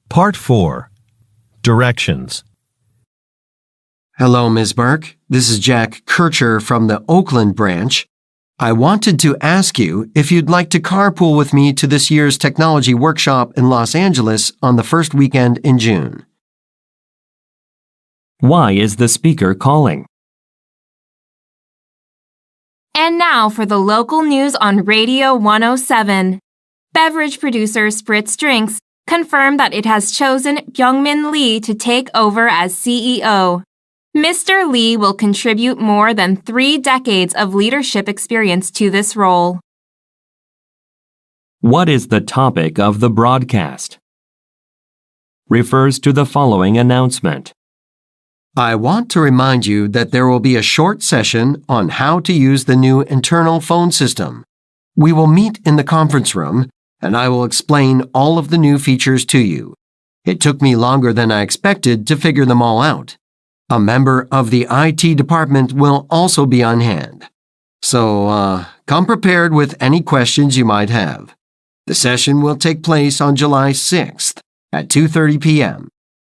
Part 4. Directions. Hello, Ms. Burke. This is Jack Kircher from the Oakland branch. I wanted to ask you if you'd like to carpool with me to this year's technology workshop in Los Angeles on the first weekend in June. Why is the speaker calling? And now for the local news on Radio 107. Beverage producer Spritz Drinks confirmed that it has chosen Byung-min Lee to take over as CEO. Mr. Lee will contribute more than 3 decades of leadership experience to this role. What is the topic of the broadcast? Refers to the following announcement. I want to remind you that there will be a short session on how to use the new internal phone system. We will meet in the conference room, and I will explain all of the new features to you. It took me longer than I expected to figure them all out. A member of the IT department will also be on hand. So, come prepared with any questions you might have. The session will take place on July 6th at 2:30 p.m.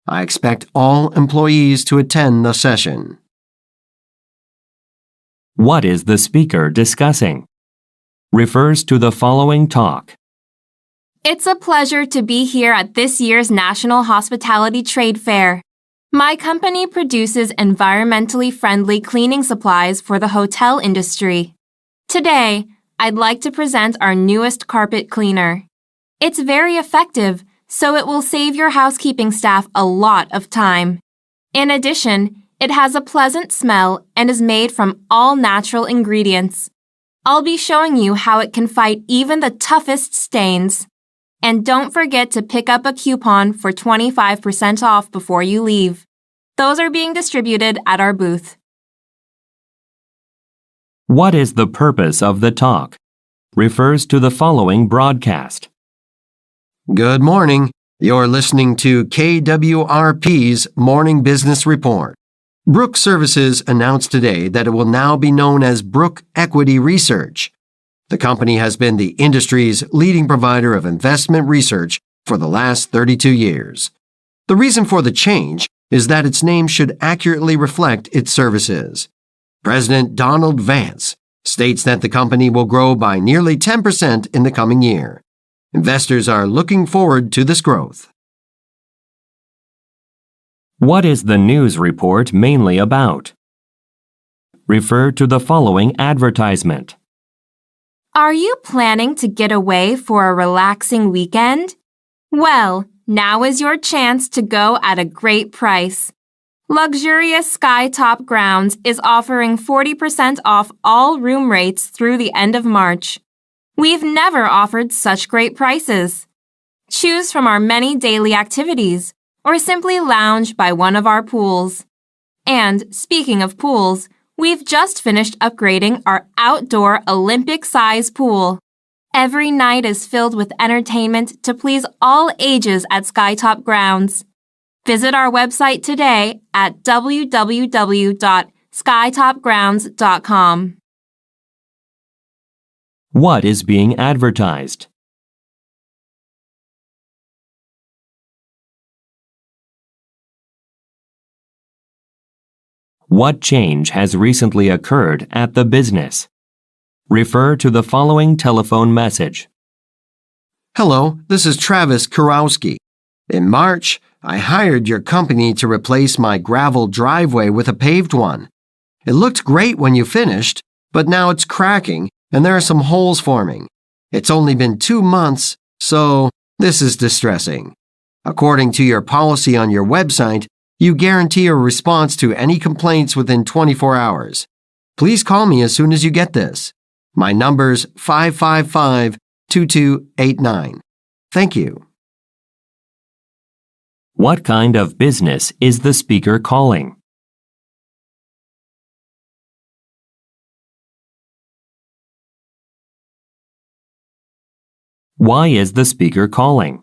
I expect all employees to attend the session. What is the speaker discussing? Refers to the following talk. It's a pleasure to be here at this year's National Hospitality Trade Fair. My company produces environmentally friendly cleaning supplies for the hotel industry. Today, I'd like to present our newest carpet cleaner. It's very effective, so it will save your housekeeping staff a lot of time. In addition, it has a pleasant smell and is made from all natural ingredients. I'll be showing you how it can fight even the toughest stains. And don't forget to pick up a coupon for 25% off before you leave. Those are being distributed at our booth. What is the purpose of the talk? Refers to the following broadcast. Good morning. You're listening to KWRP's Morning Business Report. Brook Services announced today that it will now be known as Brook Equity Research. The company has been the industry's leading provider of investment research for the last 32 years. The reason for the change is that its name should accurately reflect its services. President Donald Vance states that the company will grow by nearly 10% in the coming year. Investors are looking forward to this growth. What is the news report mainly about? Refer to the following advertisement. Are you planning to get away for a relaxing weekend? Well, now is your chance to go at a great price. Luxurious Skytop Grounds is offering 40% off all room rates through the end of March. We've never offered such great prices. Choose from our many daily activities, or simply lounge by one of our pools. And speaking of pools, we've just finished upgrading our outdoor Olympic-size pool. Every night is filled with entertainment to please all ages at Skytop Grounds. Visit our website today at www.skytopgrounds.com. What is being advertised? What change has recently occurred at the business? Refer to the following telephone message. Hello, this is Travis Kurowski. In March, I hired your company to replace my gravel driveway with a paved one. It looked great when you finished, but now it's cracking and there are some holes forming. It's only been 2 months, so this is distressing. According to your policy on your website, you guarantee a response to any complaints within 24 hours. Please call me as soon as you get this. My number's 555-2289. Thank you. What kind of business is the speaker calling? Why is the speaker calling?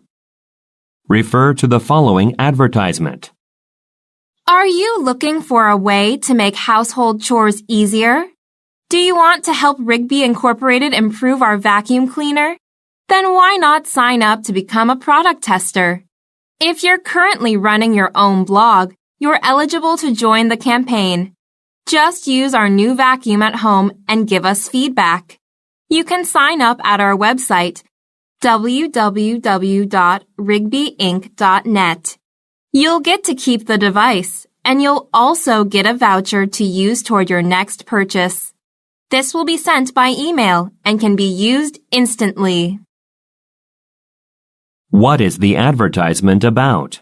Refer to the following advertisement. Are you looking for a way to make household chores easier? Do you want to help Rigby Incorporated improve our vacuum cleaner? Then why not sign up to become a product tester? If you're currently running your own blog, you're eligible to join the campaign. Just use our new vacuum at home and give us feedback. You can sign up at our website, www.rigbyinc.net. You'll get to keep the device, and you'll also get a voucher to use toward your next purchase. This will be sent by email and can be used instantly. What is the advertisement about?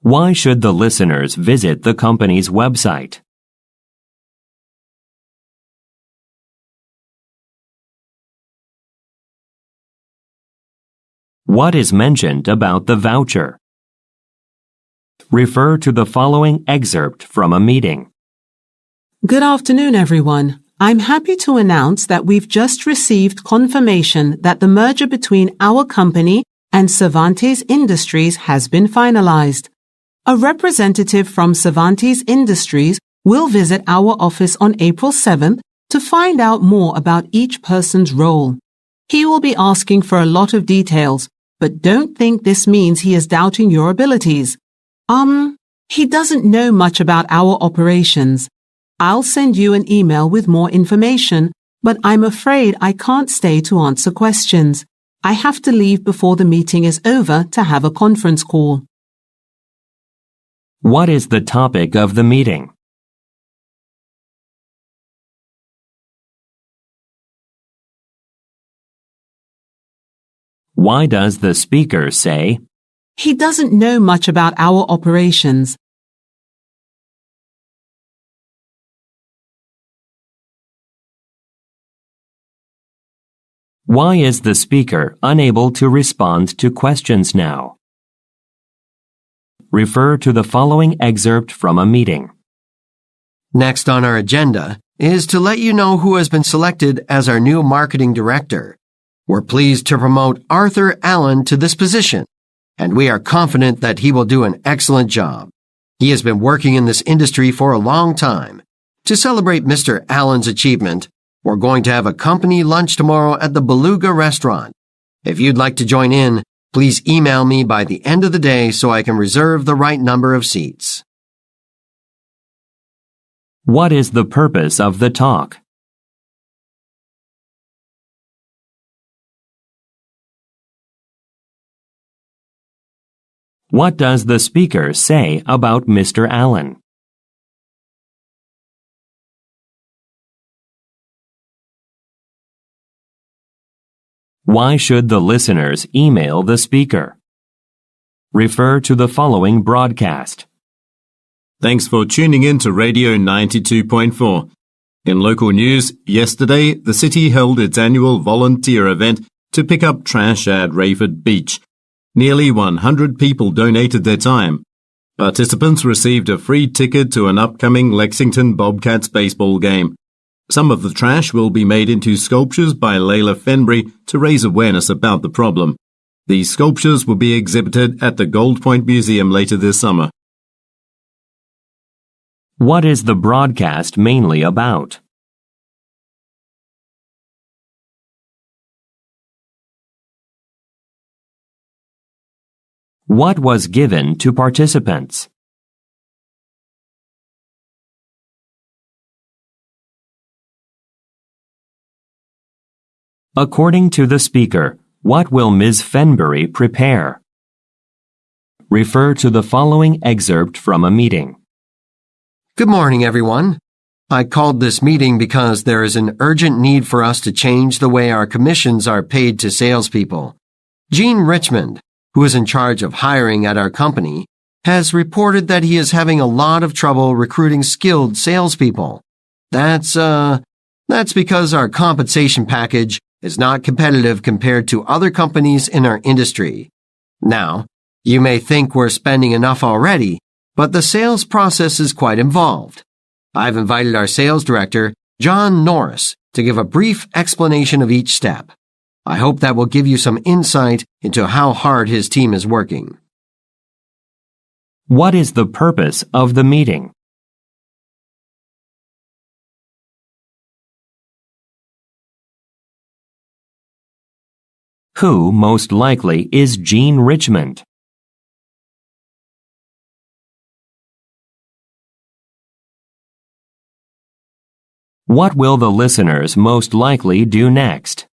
Why should the listeners visit the company's website? What is mentioned about the voucher? Refer to the following excerpt from a meeting. Good afternoon, everyone. I'm happy to announce that we've just received confirmation that the merger between our company and Cervantes Industries has been finalized. A representative from Cervantes Industries will visit our office on April 7th to find out more about each person's role. He will be asking for a lot of details, but don't think this means he is doubting your abilities. He doesn't know much about our operations. I'll send you an email with more information, but I'm afraid I can't stay to answer questions. I have to leave before the meeting is over to have a conference call. What is the topic of the meeting? Why does the speaker say, He doesn't know much about our operations. Why is the speaker unable to respond to questions now? Refer to the following excerpt from a meeting. Next on our agenda is to let you know who has been selected as our new marketing director. We're pleased to promote Arthur Allen to this position, and we are confident that he will do an excellent job. He has been working in this industry for a long time. To celebrate Mr. Allen's achievement, we're going to have a company lunch tomorrow at the Beluga restaurant. If you'd like to join in, please email me by the end of the day so I can reserve the right number of seats. What is the purpose of the talk? What does the speaker say about Mr. Allen? Why should the listeners email the speaker? Refer to the following broadcast. Thanks for tuning in to Radio 92.4. In local news, yesterday, the city held its annual volunteer event to pick up trash at Rayford Beach. Nearly 100 people donated their time. Participants received a free ticket to an upcoming Lexington Bobcats baseball game. Some of the trash will be made into sculptures by Layla Fenbury to raise awareness about the problem. These sculptures will be exhibited at the Gold Point Museum later this summer. What is the broadcast mainly about? What was given to participants? According to the speaker, what will Ms. Fenbury prepare? Refer to the following excerpt from a meeting. Good morning, everyone. I called this meeting because there is an urgent need for us to change the way our commissions are paid to salespeople. Gene Richmond, who is in charge of hiring at our company, has reported that he is having a lot of trouble recruiting skilled salespeople. That's because our compensation package is not competitive compared to other companies in our industry. Now, you may think we're spending enough already, but the sales process is quite involved. I've invited our sales director, John Norris, to give a brief explanation of each step. I hope that will give you some insight into how hard his team is working. What is the purpose of the meeting? Who most likely is Jean Richmond? What will the listeners most likely do next?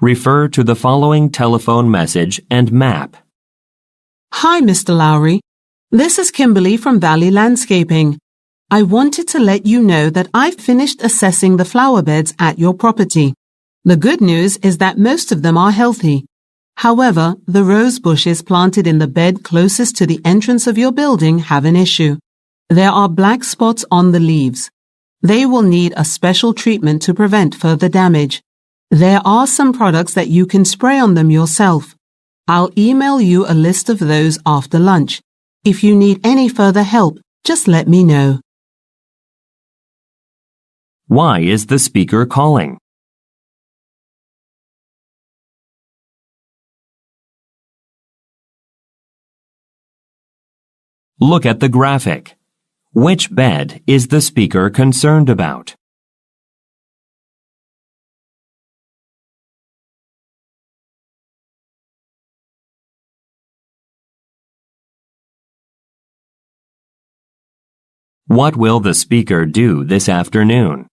Refer to the following telephone message and map. Hi, Mr. Lowry. This is Kimberly from Valley Landscaping. I wanted to let you know that I've finished assessing the flower beds at your property. The good news is that most of them are healthy. However, the rose bushes planted in the bed closest to the entrance of your building have an issue. There are black spots on the leaves. They will need a special treatment to prevent further damage. There are some products that you can spray on them yourself. I'll email you a list of those after lunch. If you need any further help, just let me know. Why is the speaker calling? Look at the graphic. Which bed is the speaker concerned about? What will the speaker do this afternoon?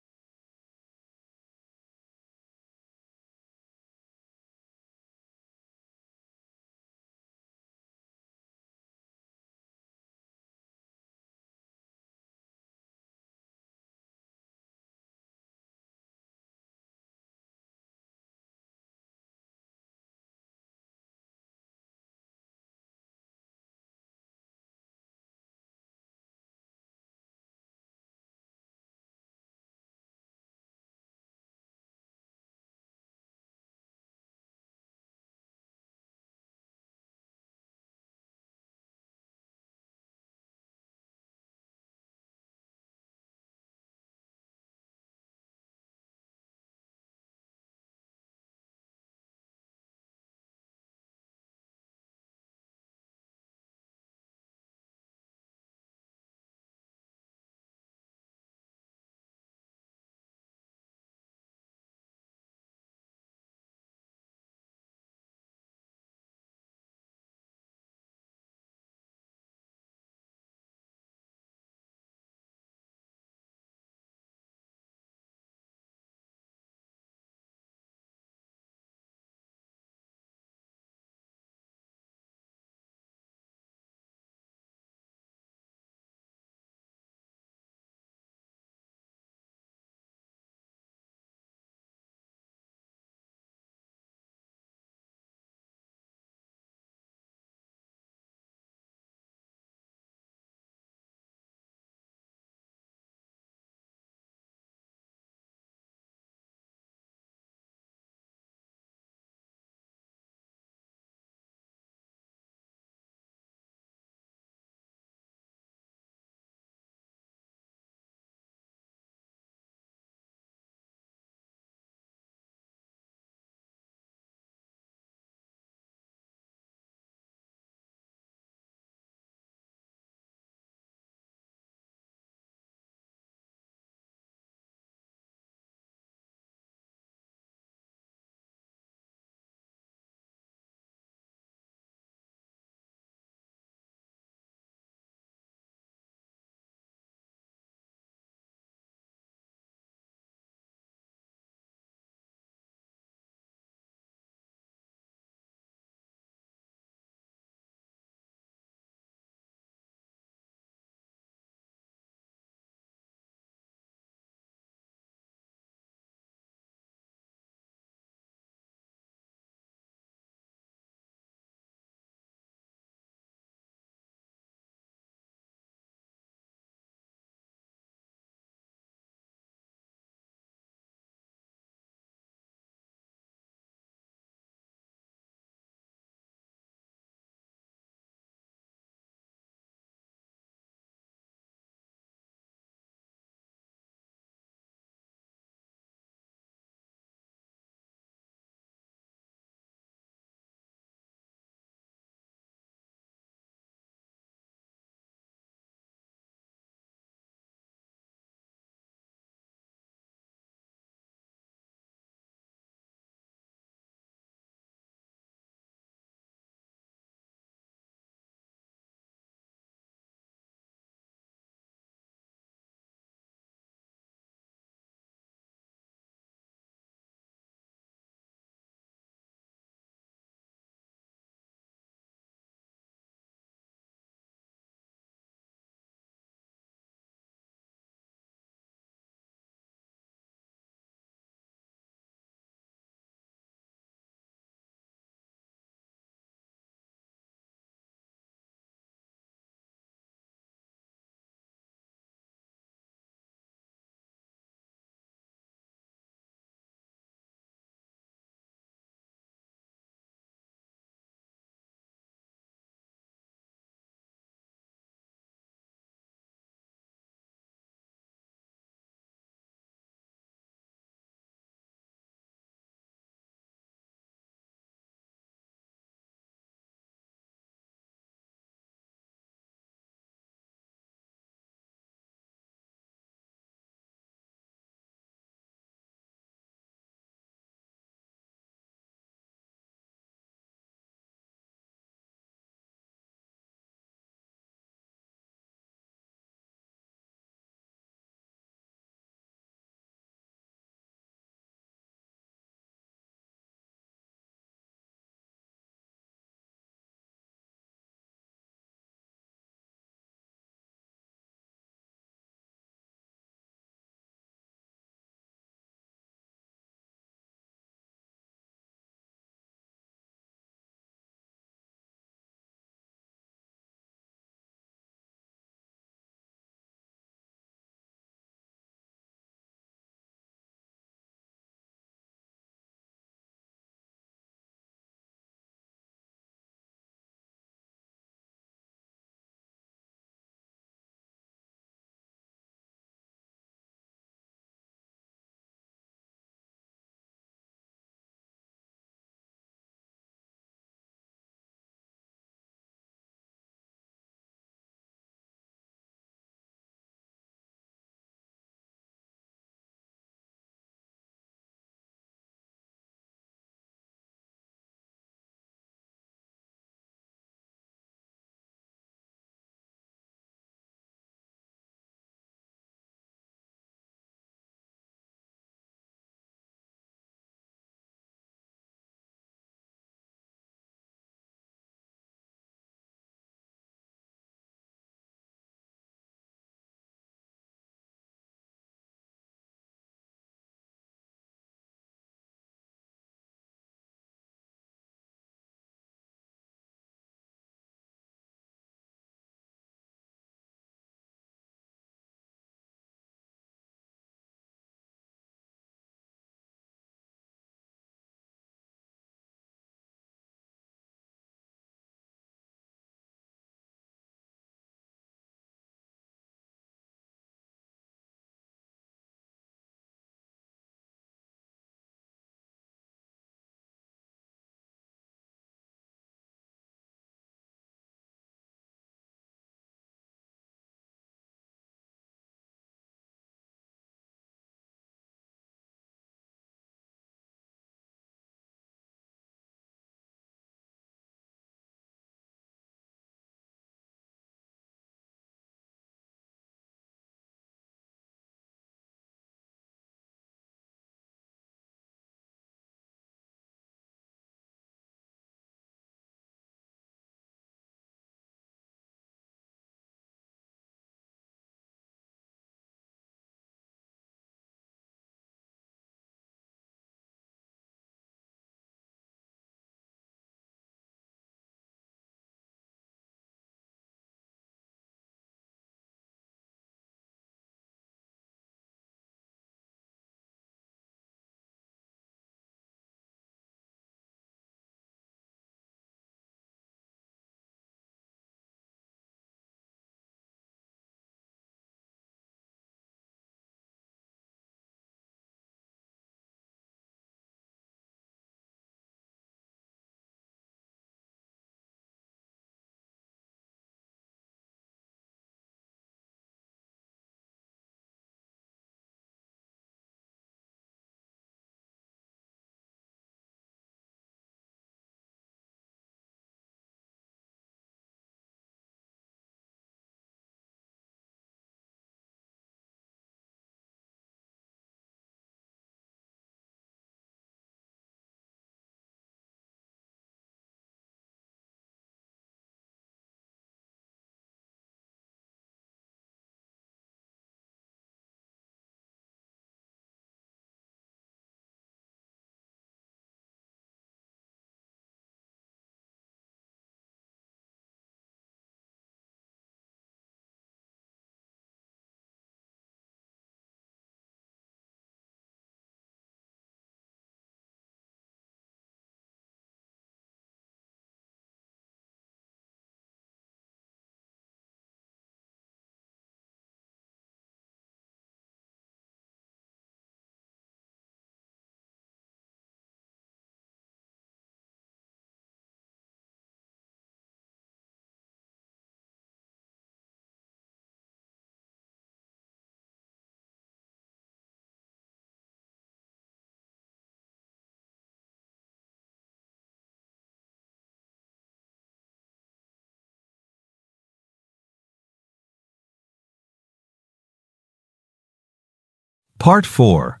Part 4.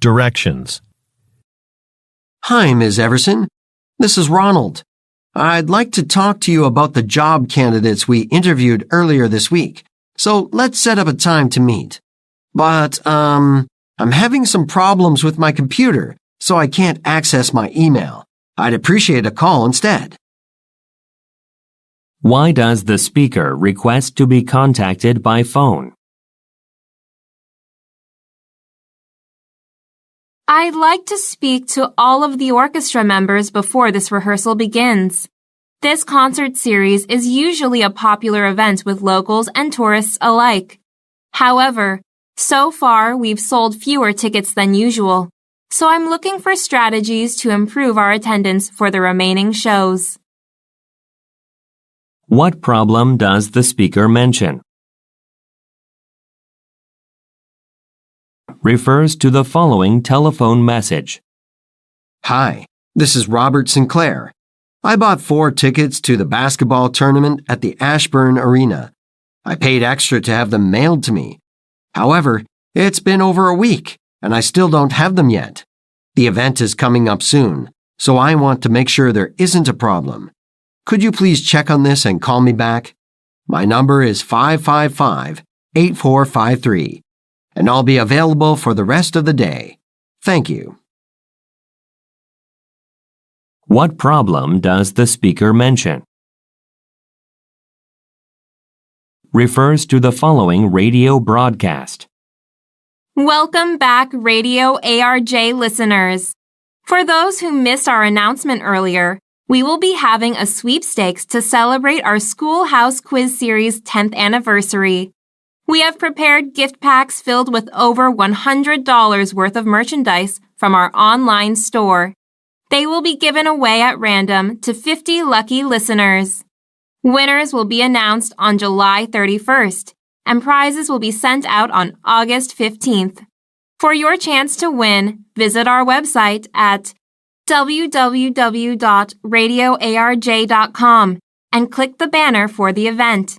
Directions. Hi, Ms. Everson. This is Ronald. I'd like to talk to you about the job candidates we interviewed earlier this week, so let's set up a time to meet. But, I'm having some problems with my computer, so I can't access my email. I'd appreciate a call instead. Why does the speaker request to be contacted by phone? I'd like to speak to all of the orchestra members before this rehearsal begins. This concert series is usually a popular event with locals and tourists alike. However, so far we've sold fewer tickets than usual, so I'm looking for strategies to improve our attendance for the remaining shows. What problem does the speaker mention? Refers to the following telephone message. Hi, this is Robert Sinclair. I bought 4 tickets to the basketball tournament at the Ashburn Arena. I paid extra to have them mailed to me. However, it's been over a week, and I still don't have them yet. The event is coming up soon, so I want to make sure there isn't a problem. Could you please check on this and call me back? My number is 555-8453, and I'll be available for the rest of the day. Thank you. What problem does the speaker mention? Refers to the following radio broadcast. Welcome back, Radio ARJ listeners. For those who missed our announcement earlier, we will be having a sweepstakes to celebrate our Schoolhouse Quiz Series 10th anniversary. We have prepared gift packs filled with over $100 worth of merchandise from our online store. They will be given away at random to 50 lucky listeners. Winners will be announced on July 31st, and prizes will be sent out on August 15th. For your chance to win, visit our website at www.radioarj.com and click the banner for the event.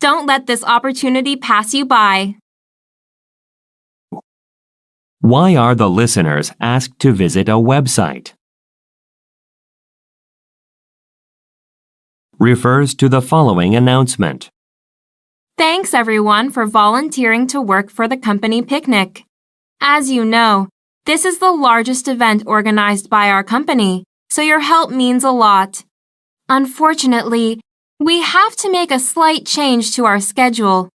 Don't let this opportunity pass you by. Why are the listeners asked to visit a website? Refers to the following announcement. Thanks everyone for volunteering to work for the company picnic. As you know, this is the largest event organized by our company, so your help means a lot. Unfortunately, we have to make a slight change to our schedule.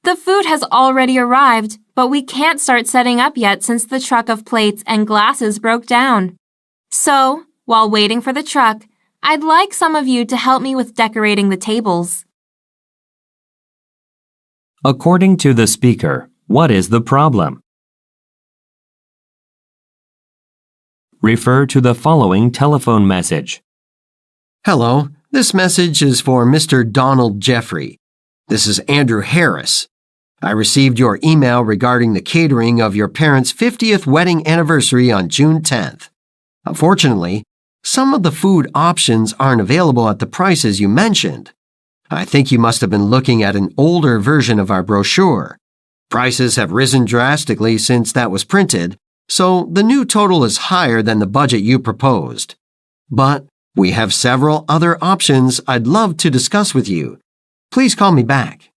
The food has already arrived, but we can't start setting up yet since the truck of plates and glasses broke down. So, while waiting for the truck, I'd like some of you to help me with decorating the tables. According to the speaker, what is the problem? Refer to the following telephone message. Hello, this message is for Mr. Donald Jeffrey. This is Andrew Harris. I received your email regarding the catering of your parents' 50th wedding anniversary on June 10th. Unfortunately, some of the food options aren't available at the prices you mentioned. I think you must have been looking at an older version of our brochure. Prices have risen drastically since that was printed, so the new total is higher than the budget you proposed. But we have several other options I'd love to discuss with you. Please call me back.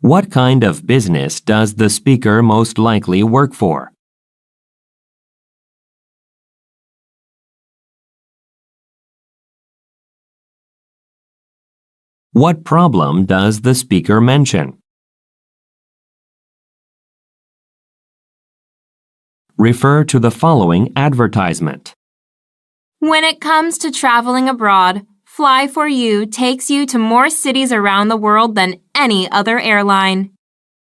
What kind of business does the speaker most likely work for? What problem does the speaker mention? Refer to the following advertisement. When it comes to traveling abroad, Fly4You takes you to more cities around the world than any other airline.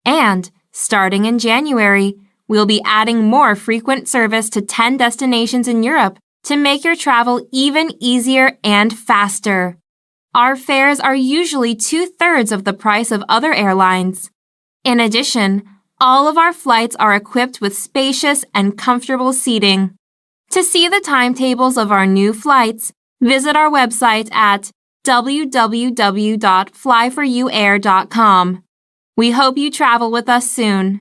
And, starting in January, we'll be adding more frequent service to 10 destinations in Europe to make your travel even easier and faster. Our fares are usually 2/3 of the price of other airlines. In addition, all of our flights are equipped with spacious and comfortable seating. To see the timetables of our new flights, visit our website at www.fly4youair.com. We hope you travel with us soon.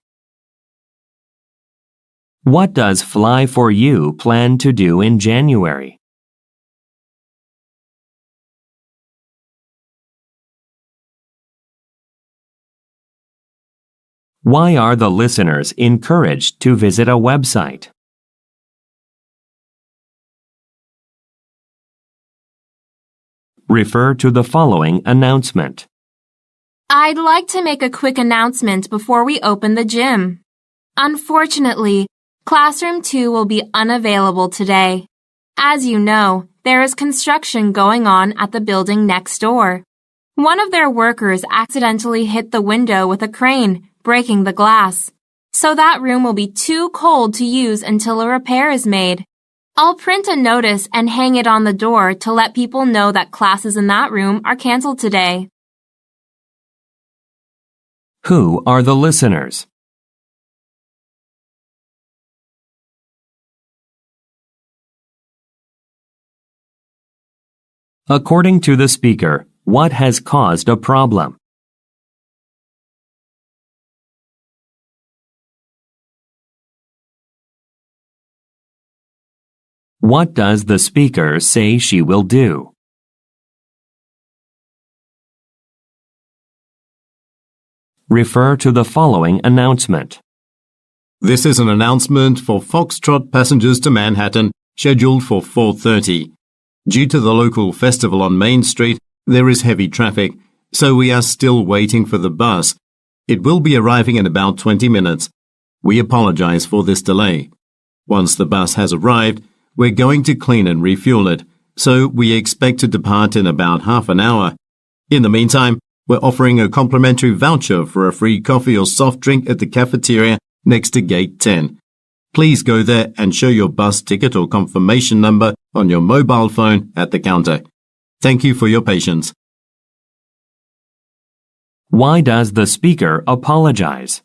What does Fly for You plan to do in January? Why are the listeners encouraged to visit a website? Refer to the following announcement. I'd like to make a quick announcement before we open the gym. Unfortunately, Classroom 2 will be unavailable today. As you know, there is construction going on at the building next door. One of their workers accidentally hit the window with a crane, breaking the glass. So that room will be too cold to use until a repair is made. I'll print a notice and hang it on the door to let people know that classes in that room are canceled today. Who are the listeners? According to the speaker, what has caused a problem? What does the speaker say she will do? Refer to the following announcement. This is an announcement for Foxtrot passengers to Manhattan, scheduled for 4:30. Due to the local festival on Main Street, there is heavy traffic, so we are still waiting for the bus. It will be arriving in about 20 minutes. We apologize for this delay. Once the bus has arrived, we're going to clean and refuel it, so we expect to depart in about half an hour. In the meantime, we're offering a complimentary voucher for a free coffee or soft drink at the cafeteria next to Gate 10. Please go there and show your bus ticket or confirmation number on your mobile phone at the counter. Thank you for your patience. Why does the speaker apologize?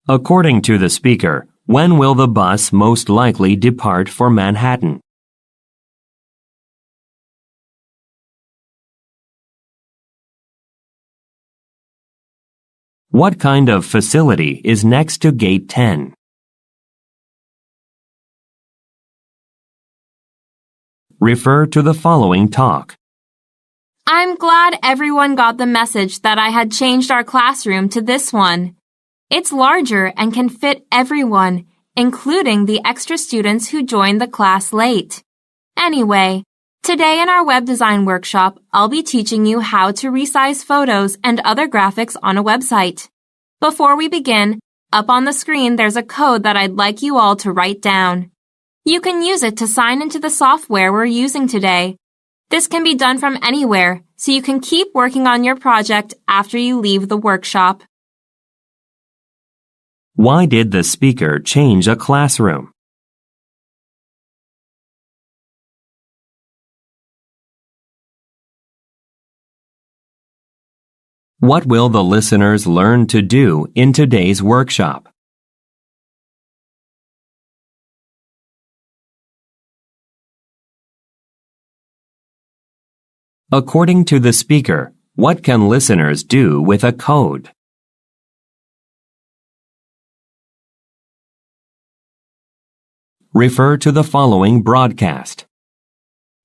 According to the speaker, when will the bus most likely depart for Manhattan? What kind of facility is next to Gate 10? Refer to the following talk. I'm glad everyone got the message that I had changed our classroom to this one. It's larger and can fit everyone, including the extra students who joined the class late. Anyway, today in our web design workshop, I'll be teaching you how to resize photos and other graphics on a website. Before we begin, up on the screen there's a code that I'd like you all to write down. You can use it to sign into the software we're using today. This can be done from anywhere, so you can keep working on your project after you leave the workshop. Why did the speaker change a classroom? What will the listeners learn to do in today's workshop? According to the speaker, what can listeners do with a code? Refer to the following broadcast.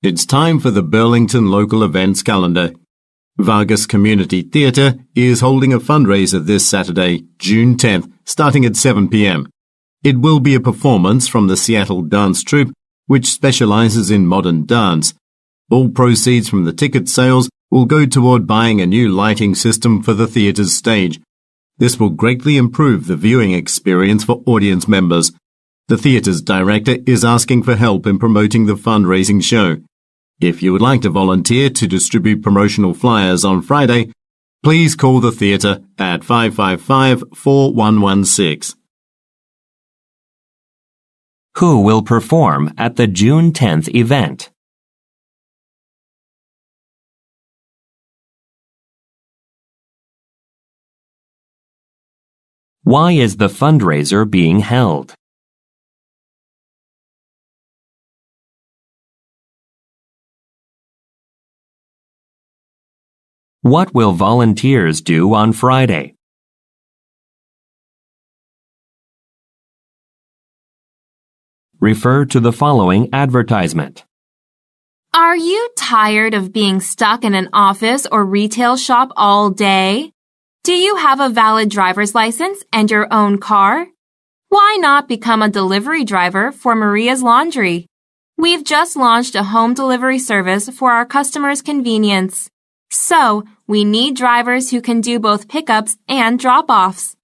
It's time for the Burlington Local Events Calendar. Vargas Community Theatre is holding a fundraiser this Saturday, June 10th, starting at 7 p.m. It will be a performance from the Seattle Dance Troupe, which specializes in modern dance. All proceeds from the ticket sales will go toward buying a new lighting system for the theatre's stage. This will greatly improve the viewing experience for audience members. The theatre's director is asking for help in promoting the fundraising show. If you would like to volunteer to distribute promotional flyers on Friday, please call the theatre at 555-4116. Who will perform at the June 10th event? Why is the fundraiser being held? What will volunteers do on Friday? Refer to the following advertisement. Are you tired of being stuck in an office or retail shop all day? Do you have a valid driver's license and your own car? Why not become a delivery driver for Maria's Laundry? We've just launched a home delivery service for our customers' convenience. So, we need drivers who can do both pickups and drop-offs.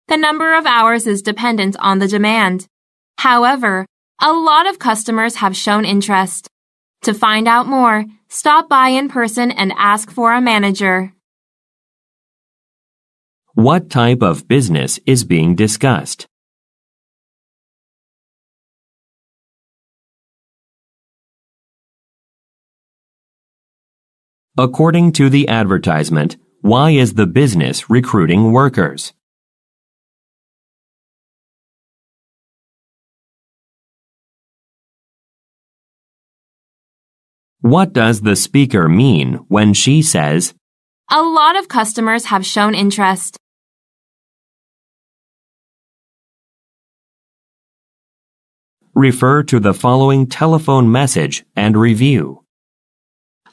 The number of hours is dependent on the demand. However, a lot of customers have shown interest. To find out more, stop by in person and ask for a manager. What type of business is being discussed? According to the advertisement, why is the business recruiting workers? What does the speaker mean when she says, A lot of customers have shown interest. Refer to the following telephone message and review.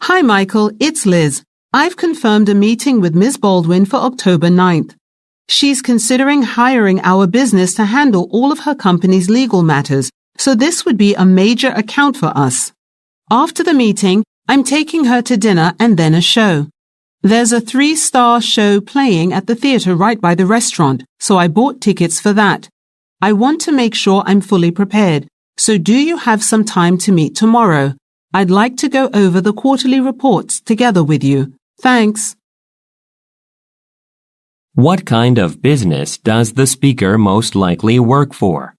Hi, Michael. It's Liz. I've confirmed a meeting with Ms. Baldwin for October 9th. She's considering hiring our business to handle all of her company's legal matters, so this would be a major account for us. After the meeting, I'm taking her to dinner and then a show. There's a 3-star show playing at the theater right by the restaurant, so I bought tickets for that. I want to make sure I'm fully prepared, so do you have some time to meet tomorrow? I'd like to go over the quarterly reports together with you. Thanks. What kind of business does the speaker most likely work for?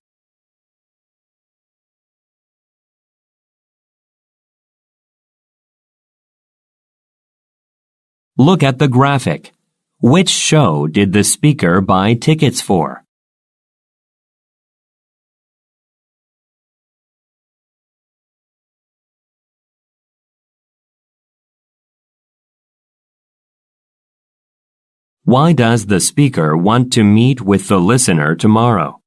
Look at the graphic. Which show did the speaker buy tickets for? Why does the speaker want to meet with the listener tomorrow?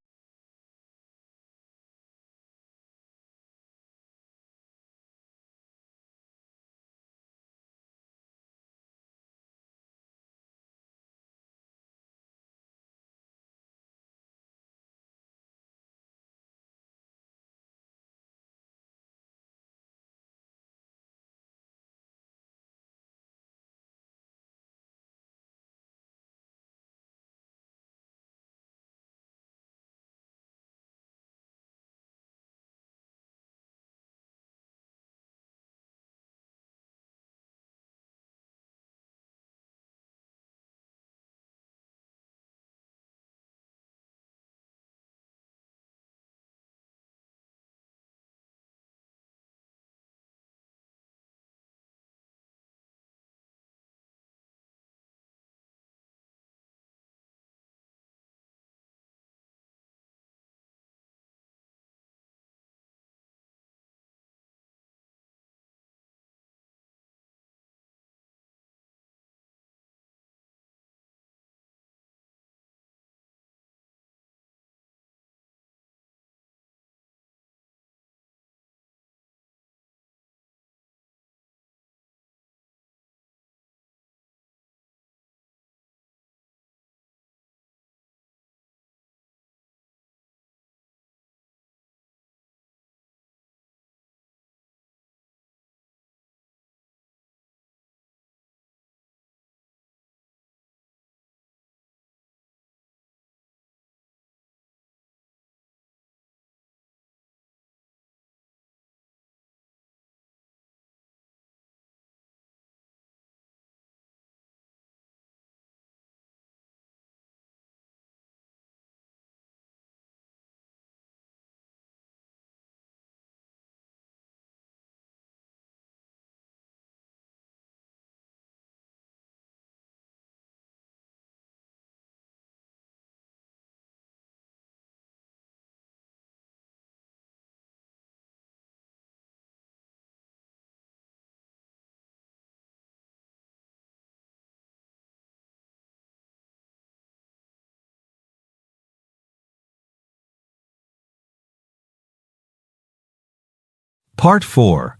Part 4.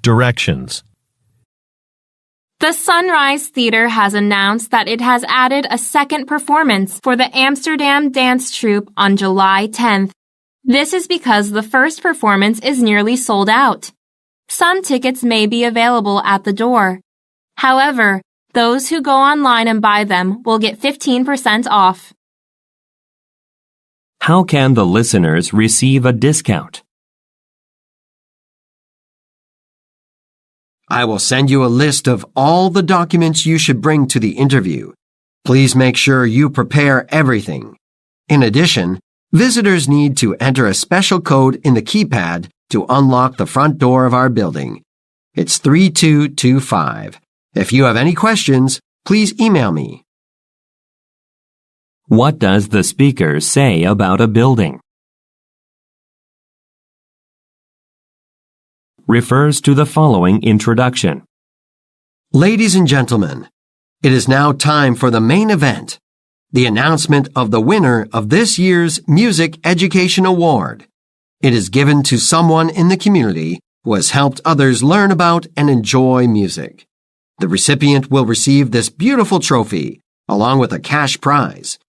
Directions. The Sunrise Theater has announced that it has added a second performance for the Amsterdam Dance Troupe on July 10th. This is because the first performance is nearly sold out. Some tickets may be available at the door. However, those who go online and buy them will get 15% off. How can the listeners receive a discount? I will send you a list of all the documents you should bring to the interview. Please make sure you prepare everything. In addition, visitors need to enter a special code in the keypad to unlock the front door of our building. It's 3225. If you have any questions, please email me. What does the speaker say about a building? Refers to the following introduction. Ladies and gentlemen, it is now time for the main event, the announcement of the winner of this year's Music Education Award. It is given to someone in the community who has helped others learn about and enjoy music. The recipient will receive this beautiful trophy, along with a cash prize.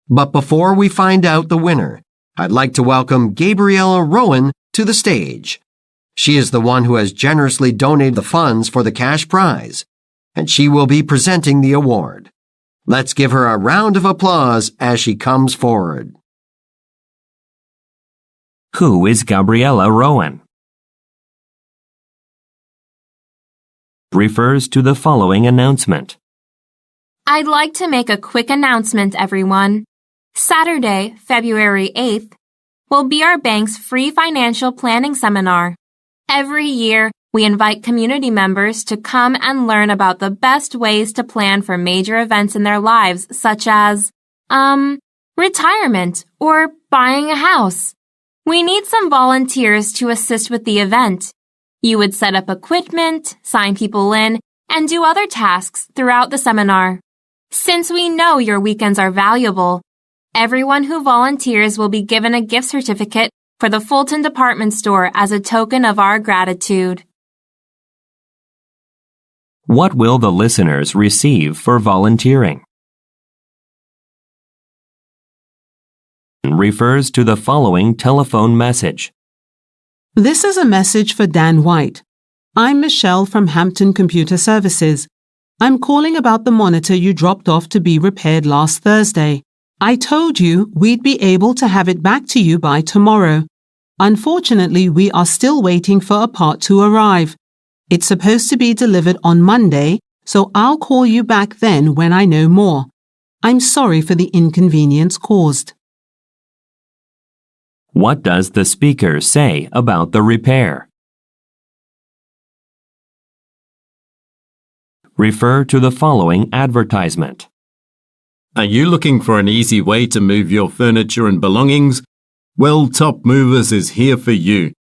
But before we find out the winner, I'd like to welcome Gabriella Rowan to the stage. She is the one who has generously donated the funds for the cash prize, and she will be presenting the award. Let's give her a round of applause as she comes forward. Who is Gabriella Rowan? Refers to the following announcement. I'd like to make a quick announcement, everyone. Saturday, February 8th, will be our bank's free financial planning seminar. Every year, we invite community members to come and learn about the best ways to plan for major events in their lives, such as, retirement or buying a house. We need some volunteers to assist with the event. You would set up equipment, sign people in, and do other tasks throughout the seminar. Since we know your weekends are valuable, everyone who volunteers will be given a gift certificate for the Fulton Department Store as a token of our gratitude. What will the listeners receive for volunteering? Refers to the following telephone message. This is a message for Dan White. I'm Michelle from Hampton Computer Services. I'm calling about the monitor you dropped off to be repaired last Thursday. I told you we'd be able to have it back to you by tomorrow. Unfortunately, we are still waiting for a part to arrive. It's supposed to be delivered on Monday, so I'll call you back then when I know more. I'm sorry for the inconvenience caused. What does the speaker say about the repair? Refer to the following advertisement. Are you looking for an easy way to move your furniture and belongings? Well, Top Movers is here for you.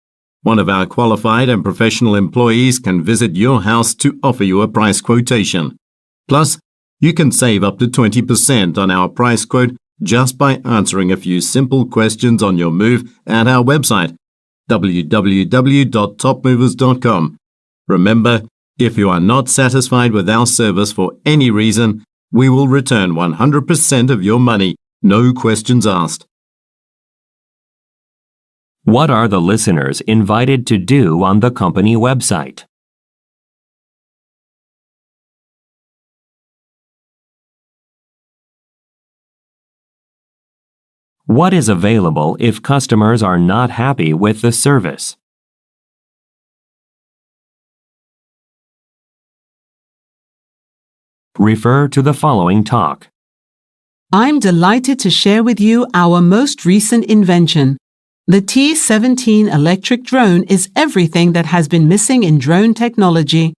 One of our qualified and professional employees can visit your house to offer you a price quotation. Plus, you can save up to 20% on our price quote just by answering a few simple questions on your move at our website, www.topmovers.com. Remember, if you are not satisfied with our service for any reason, we will return 100% of your money, no questions asked. What are the listeners invited to do on the company website? What is available if customers are not happy with the service? Refer to the following talk. I'm delighted to share with you our most recent invention. The T-17 electric drone is everything that has been missing in drone technology.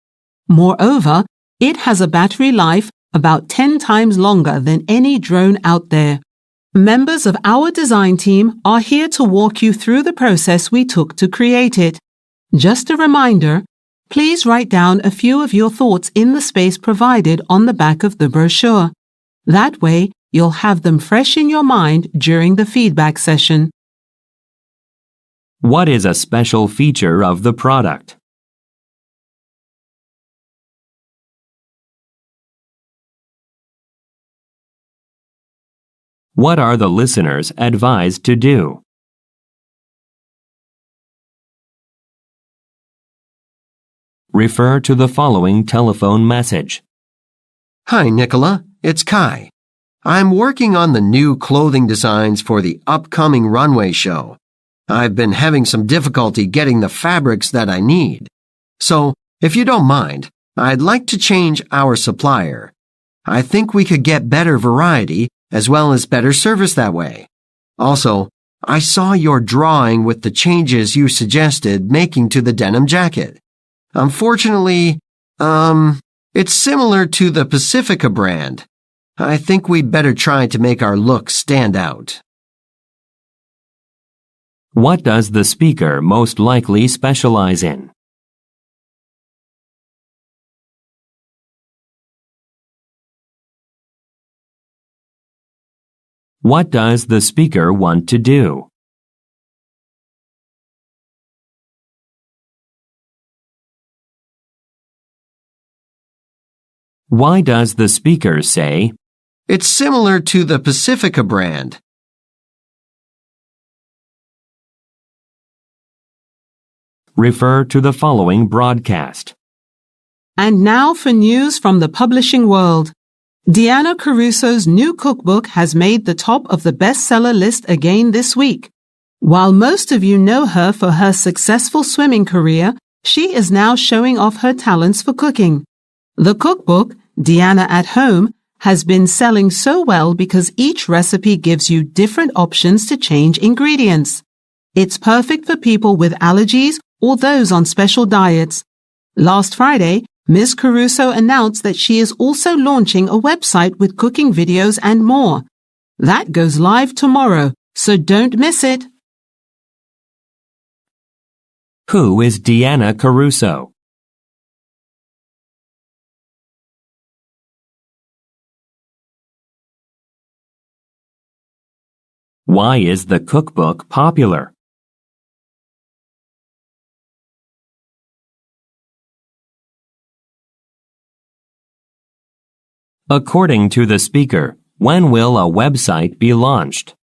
Moreover, it has a battery life about 10 times longer than any drone out there. Members of our design team are here to walk you through the process we took to create it. Just a reminder, please write down a few of your thoughts in the space provided on the back of the brochure. That way, you'll have them fresh in your mind during the feedback session. What is a special feature of the product? What are the listeners advised to do? Refer to the following telephone message. Hi, Nicola. It's Kai. I'm working on the new clothing designs for the upcoming runway show. I've been having some difficulty getting the fabrics that I need. So, if you don't mind, I'd like to change our supplier. I think we could get better variety as well as better service that way. Also, I saw your drawing with the changes you suggested making to the denim jacket. Unfortunately, it's similar to the Pacifica brand. I think we'd better try to make our look stand out. What does the speaker most likely specialize in? What does the speaker want to do? Why does the speaker say, It's similar to the Pacifica brand? Refer to the following broadcast. And now for news from the publishing world. Deanna Caruso's new cookbook has made the top of the bestseller list again this week. While most of you know her for her successful swimming career, she is now showing off her talents for cooking. The cookbook, Deanna at Home, has been selling so well because each recipe gives you different options to change ingredients. It's perfect for people with allergies or those on special diets. Last Friday, Ms. Caruso announced that she is also launching a website with cooking videos and more. That goes live tomorrow, so don't miss it. Who is Deanna Caruso? Why is the cookbook popular? According to the speaker, when will a website be launched?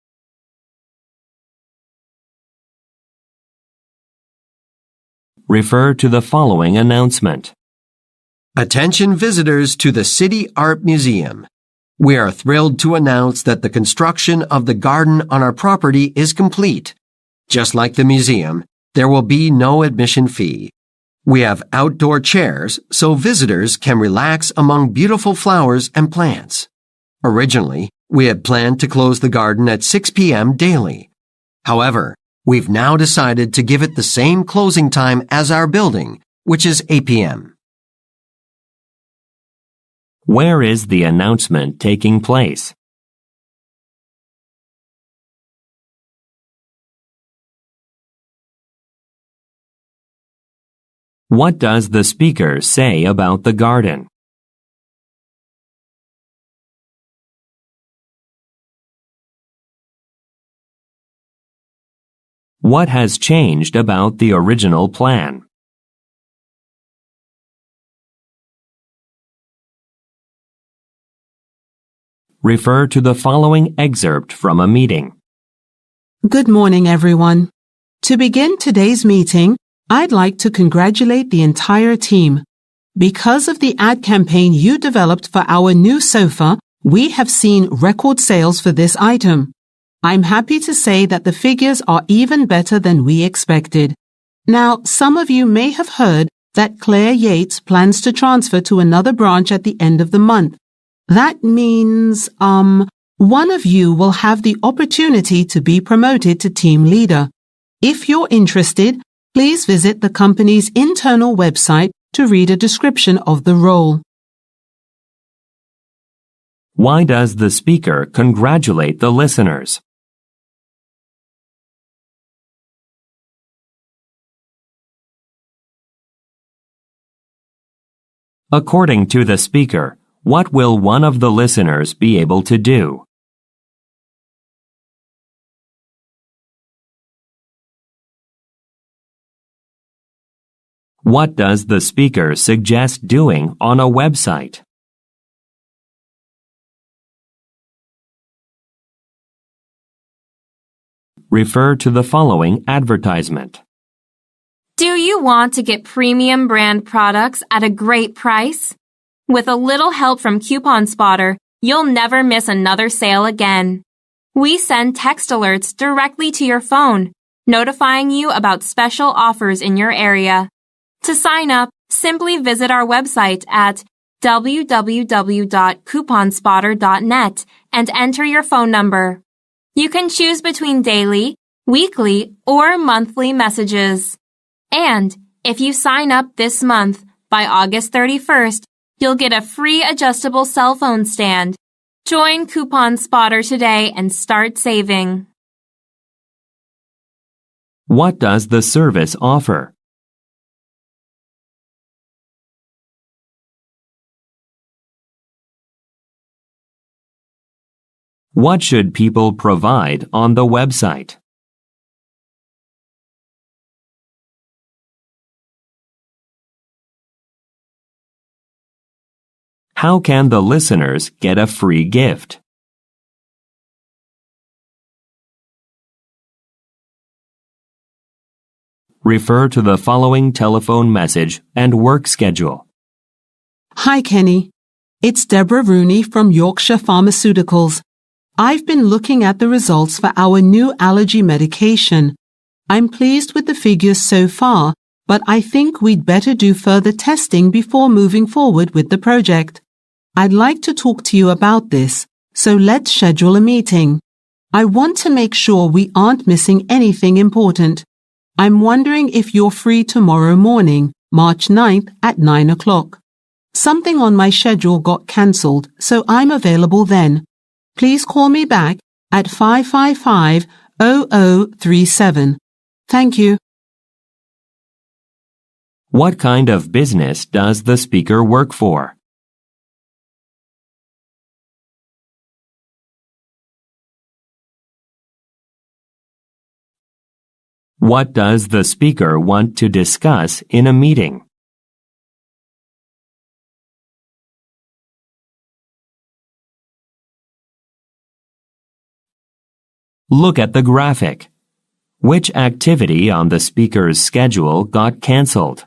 Refer to the following announcement. Attention visitors to the City Art Museum. We are thrilled to announce that the construction of the garden on our property is complete. Just like the museum, there will be no admission fee. We have outdoor chairs so visitors can relax among beautiful flowers and plants. Originally, we had planned to close the garden at 6 p.m. daily. However, we've now decided to give it the same closing time as our building, which is 8 p.m. Where is the announcement taking place? What does the speaker say about the garden? What has changed about the original plan? Refer to the following excerpt from a meeting. Good morning, everyone. To begin today's meeting, I'd like to congratulate the entire team. Because of the ad campaign you developed for our new sofa, we have seen record sales for this item. I'm happy to say that the figures are even better than we expected. Now, some of you may have heard that Claire Yates plans to transfer to another branch at the end of the month. That means, one of you will have the opportunity to be promoted to team leader. If you're interested, please visit the company's internal website to read a description of the role. Why does the speaker congratulate the listeners? According to the speaker, what will one of the listeners be able to do? What does the speaker suggest doing on a website? Refer to the following advertisement. Do you want to get premium brand products at a great price? With a little help from Coupon Spotter, you'll never miss another sale again. We send text alerts directly to your phone, notifying you about special offers in your area. To sign up, simply visit our website at www.couponspotter.net and enter your phone number. You can choose between daily, weekly, or monthly messages. And if you sign up this month, by August 31st, you'll get a free adjustable cell phone stand. Join Coupon Spotter today and start saving. What does the service offer? What should people provide on the website? How can the listeners get a free gift? Refer to the following telephone message and work schedule. Hi, Kenny. It's Deborah Rooney from Yorkshire Pharmaceuticals. I've been looking at the results for our new allergy medication. I'm pleased with the figures so far, but I think we'd better do further testing before moving forward with the project. I'd like to talk to you about this, so let's schedule a meeting. I want to make sure we aren't missing anything important. I'm wondering if you're free tomorrow morning, March 9th at 9 o'clock. Something on my schedule got cancelled, so I'm available then. Please call me back at 555-0037. Thank you. What kind of business does the speaker work for? What does the speaker want to discuss in a meeting? Look at the graphic. Which activity on the speaker's schedule got canceled?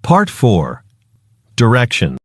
Part 4. Directions.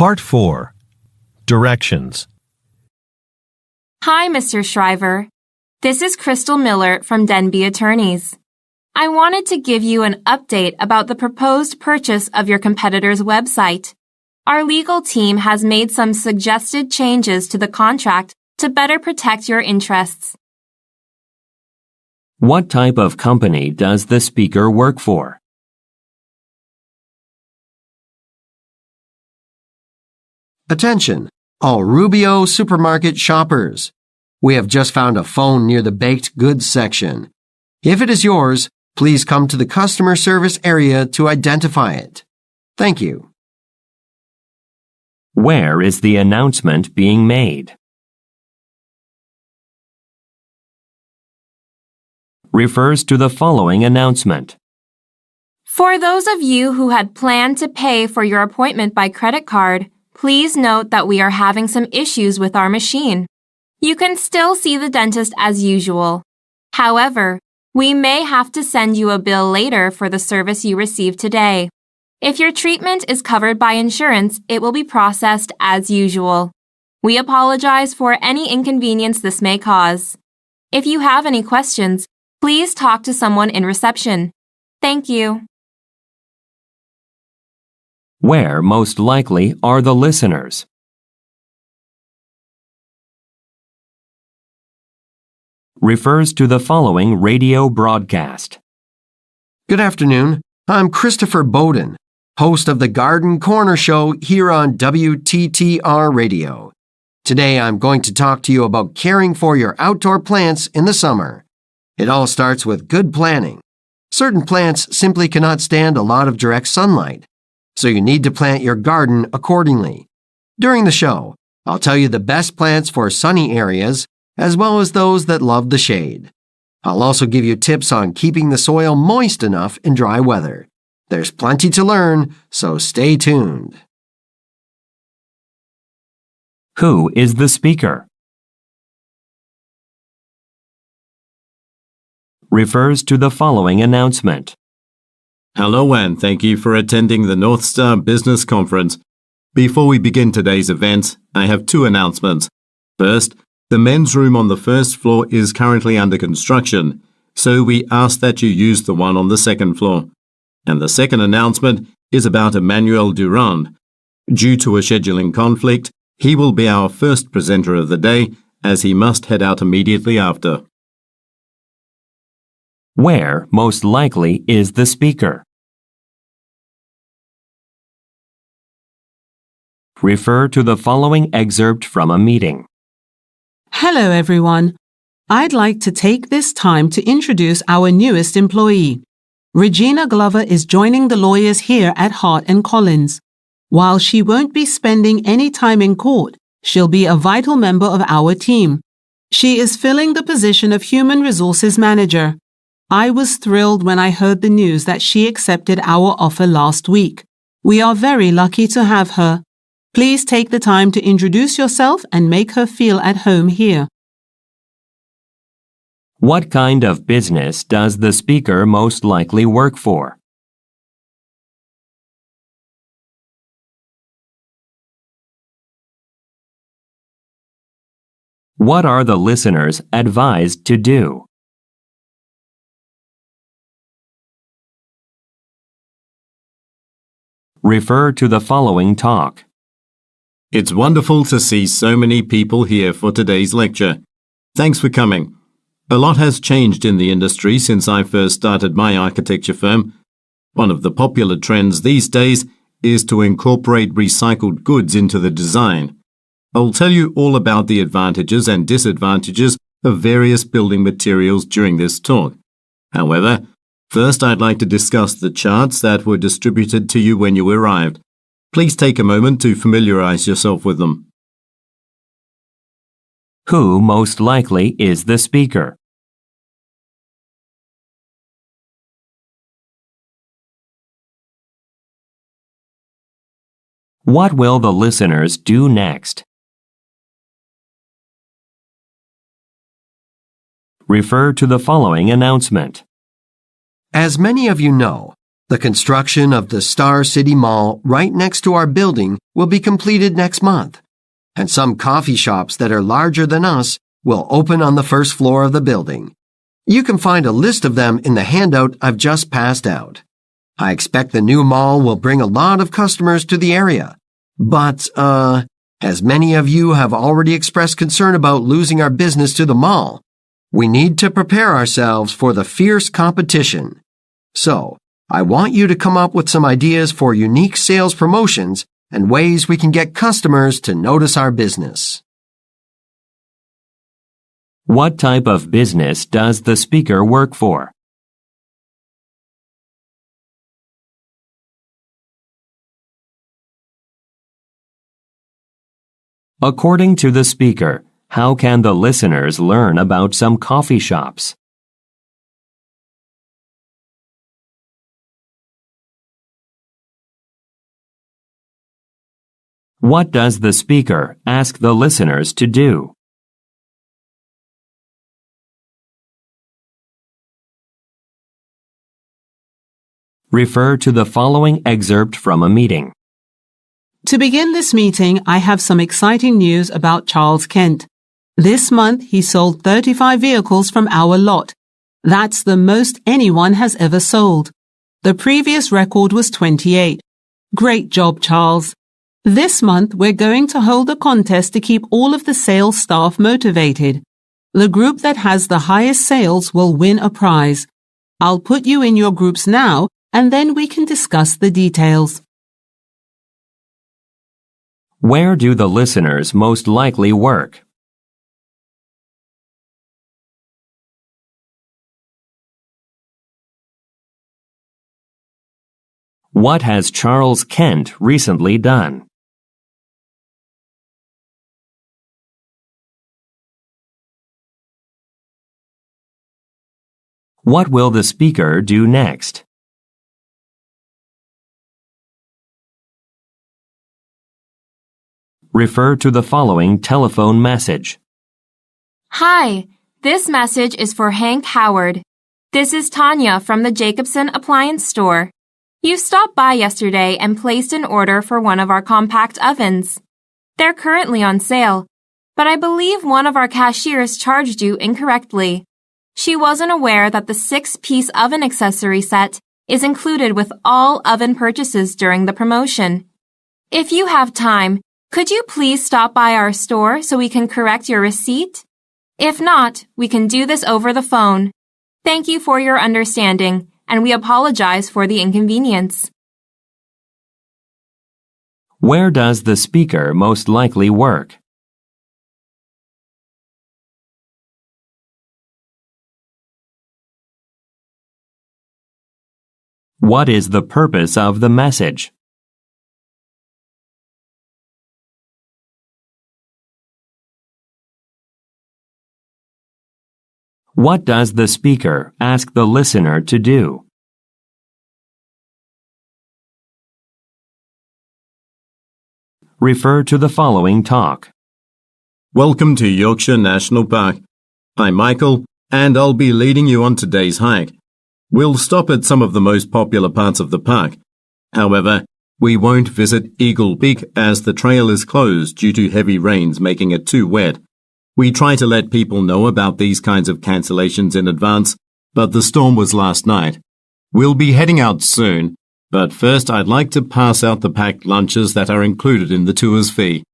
Part 4. Directions. Hi, Mr. Shriver. This is Crystal Miller from Denby Attorneys. I wanted to give you an update about the proposed purchase of your competitor's website. Our legal team has made some suggested changes to the contract to better protect your interests. What type of company does the speaker work for? Attention, all Rubio supermarket shoppers. We have just found a phone near the baked goods section. If it is yours, please come to the customer service area to identify it. Thank you. Where is the announcement being made? Refers to the following announcement. For those of you who had planned to pay for your appointment by credit card, please note that we are having some issues with our machine. You can still see the dentist as usual. However, we may have to send you a bill later for the service you received today. If your treatment is covered by insurance, it will be processed as usual. We apologize for any inconvenience this may cause. If you have any questions, please talk to someone in reception. Thank you. Where most likely are the listeners? Refers to the following radio broadcast. Good afternoon. I'm Christopher Bowden, host of the Garden Corner Show here on WTTR Radio. Today I'm going to talk to you about caring for your outdoor plants in the summer. It all starts with good planning. Certain plants simply cannot stand a lot of direct sunlight, so you need to plant your garden accordingly. During the show, I'll tell you the best plants for sunny areas, as well as those that love the shade. I'll also give you tips on keeping the soil moist enough in dry weather. There's plenty to learn, so stay tuned. Who is the speaker? Refers to the following announcement. Hello and thank you for attending the North Star Business Conference. Before we begin today's event, I have two announcements. First, the men's room on the first floor is currently under construction, so we ask that you use the one on the second floor. And the second announcement is about Emmanuel Durand. Due to a scheduling conflict, he will be our first presenter of the day, as he must head out immediately after. Where most likely is the speaker? Refer to the following excerpt from a meeting. Hello, everyone. I'd like to take this time to introduce our newest employee. Regina Glover is joining the lawyers here at Hart & Collins. While she won't be spending any time in court, she'll be a vital member of our team. She is filling the position of Human Resources Manager. I was thrilled when I heard the news that she accepted our offer last week. We are very lucky to have her. Please take the time to introduce yourself and make her feel at home here. What kind of business does the speaker most likely work for? What are the listeners advised to do? Refer to the following talk. It's wonderful to see so many people here for today's lecture. Thanks for coming. A lot has changed in the industry since I first started my architecture firm. One of the popular trends these days is to incorporate recycled goods into the design. I'll tell you all about the advantages and disadvantages of various building materials during this talk. However, first I'd like to discuss the charts that were distributed to you when you arrived. Please take a moment to familiarize yourself with them. Who most likely is the speaker? What will the listeners do next? Refer to the following announcement. As many of you know, The construction of the Star City Mall right next to our building will be completed next month, and some coffee shops that are larger than us will open on the first floor of the building. You can find a list of them in the handout I've just passed out. I expect the new mall will bring a lot of customers to the area. But, as many of you have already expressed concern about losing our business to the mall, we need to prepare ourselves for the fierce competition. So, I want you to come up with some ideas for unique sales promotions and ways we can get customers to notice our business. What type of business does the speaker work for? According to the speaker, how can the listeners learn about some coffee shops? What does the speaker ask the listeners to do? Refer to the following excerpt from a meeting. To begin this meeting, I have some exciting news about Charles Kent. This month, he sold 35 vehicles from our lot. That's the most anyone has ever sold. The previous record was 28. Great job, Charles. This month, we're going to hold a contest to keep all of the sales staff motivated. The group that has the highest sales will win a prize. I'll put you in your groups now, and then we can discuss the details. Where do the listeners most likely work? What has Charles Kent recently done? What will the speaker do next? Refer to the following telephone message. Hi, this message is for Hank Howard. This is Tanya from the Jacobson Appliance Store. You stopped by yesterday and placed an order for one of our compact ovens. They're currently on sale, but I believe one of our cashiers charged you incorrectly. She wasn't aware that the 6-piece oven accessory set is included with all oven purchases during the promotion. If you have time, could you please stop by our store so we can correct your receipt? If not, we can do this over the phone. Thank you for your understanding, and we apologize for the inconvenience. Where does the speaker most likely work? What is the purpose of the message? What does the speaker ask the listener to do? Refer to the following talk. Welcome to Yorkshire National Park. I'm Michael, and I'll be leading you on today's hike. We'll stop at some of the most popular parts of the park. However, we won't visit Eagle Peak as the trail is closed due to heavy rains making it too wet. We try to let people know about these kinds of cancellations in advance, but the storm was last night. We'll be heading out soon, but first I'd like to pass out the packed lunches that are included in the tour's fee.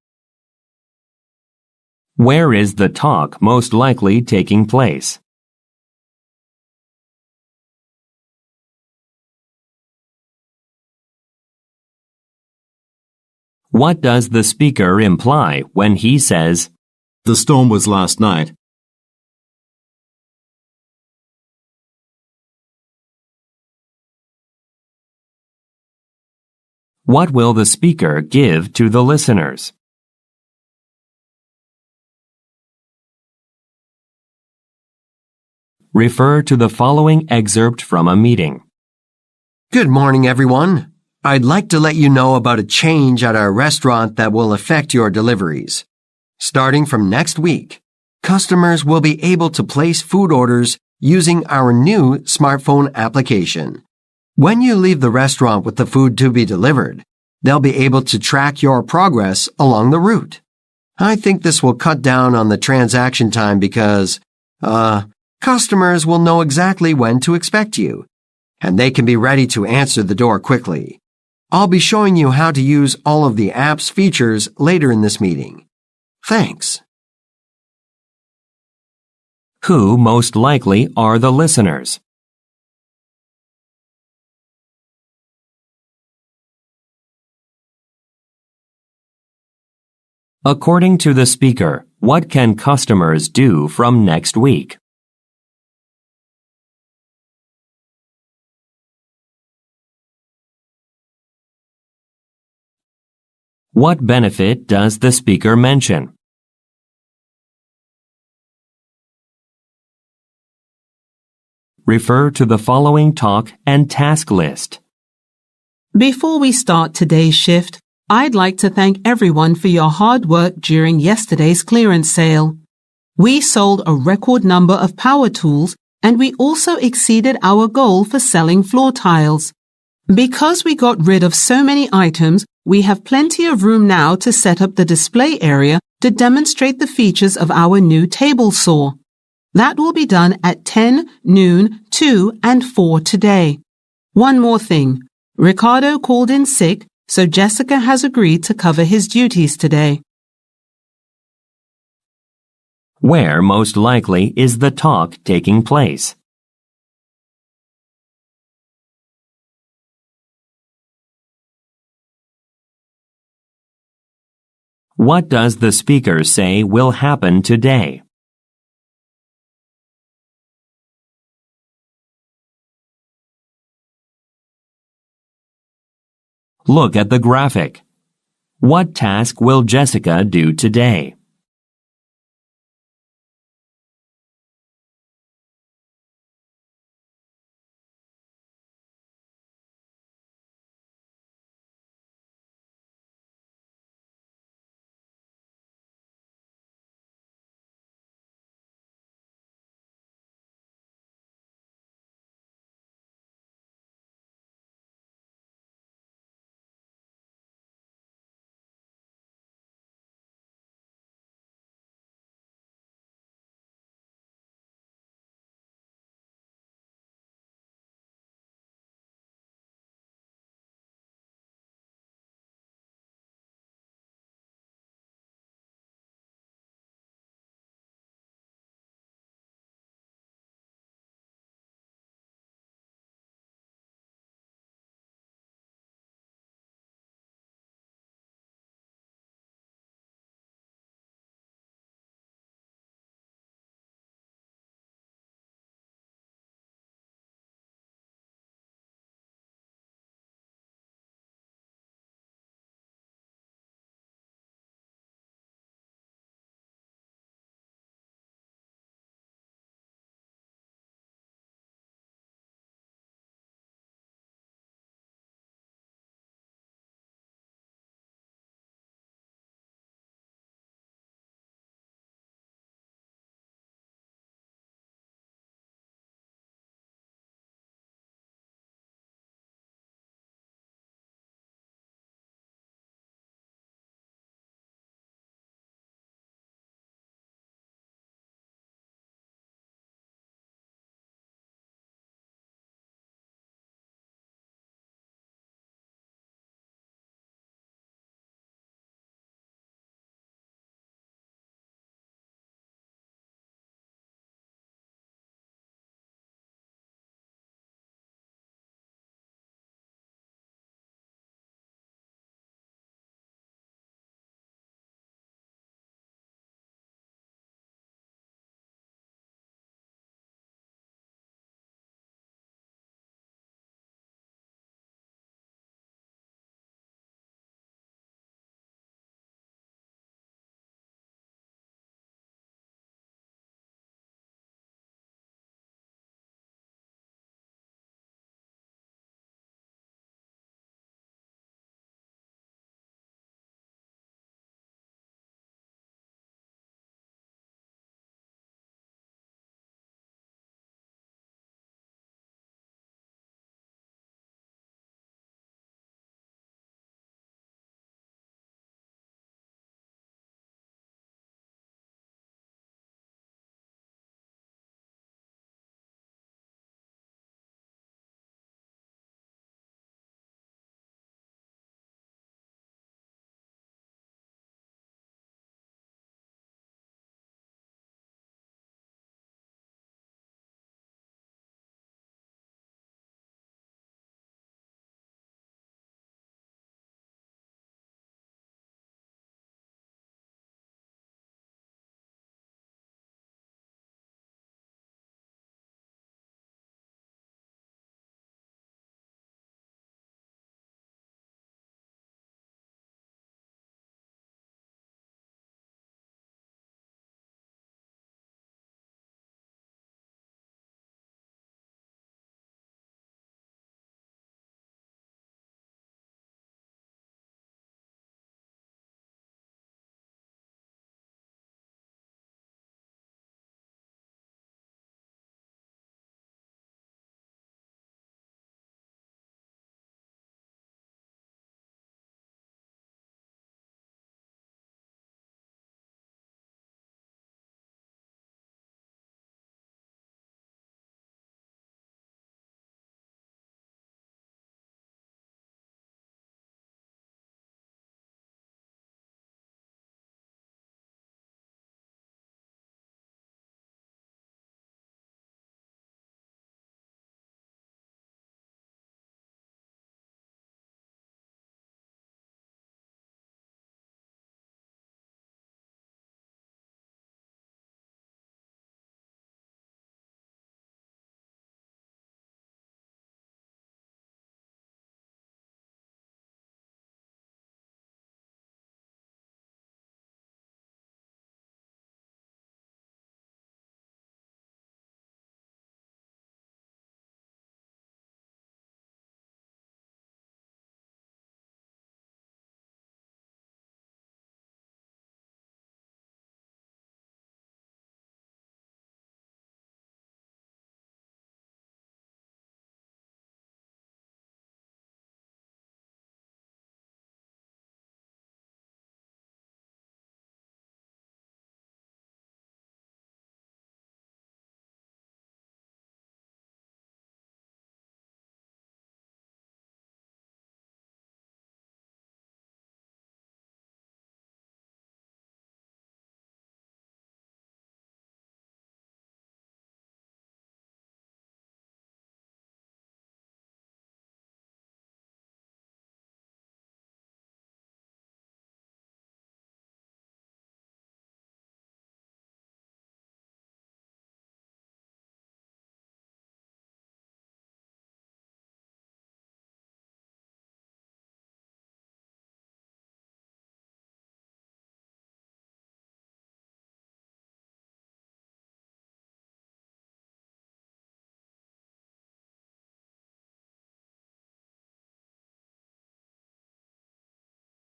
Where is the talk most likely taking place? What does the speaker imply when he says, "The storm was last night"? What will the speaker give to the listeners? Refer to the following excerpt from a meeting. Good morning, everyone. I'd like to let you know about a change at our restaurant that will affect your deliveries. Starting from next week, customers will be able to place food orders using our new smartphone application. When you leave the restaurant with the food to be delivered, they'll be able to track your progress along the route. I think this will cut down on the transaction time because, customers will know exactly when to expect you, and they can be ready to answer the door quickly. I'll be showing you how to use all of the app's features later in this meeting. Thanks. Who most likely are the listeners? According to the speaker, what can customers do from next week? What benefit does the speaker mention? Refer to the following talk and task list. Before we start today's shift, I'd like to thank everyone for your hard work during yesterday's clearance sale. We sold a record number of power tools, and we also exceeded our goal for selling floor tiles. Because we got rid of so many items, we have plenty of room now to set up the display area to demonstrate the features of our new table saw. That will be done at 10, noon, 2, and 4 today. One more thing. Ricardo called in sick, so Jessica has agreed to cover his duties today. Where most likely is the talk taking place? What does the speaker say will happen today? Look at the graphic. What task will Jessica do today?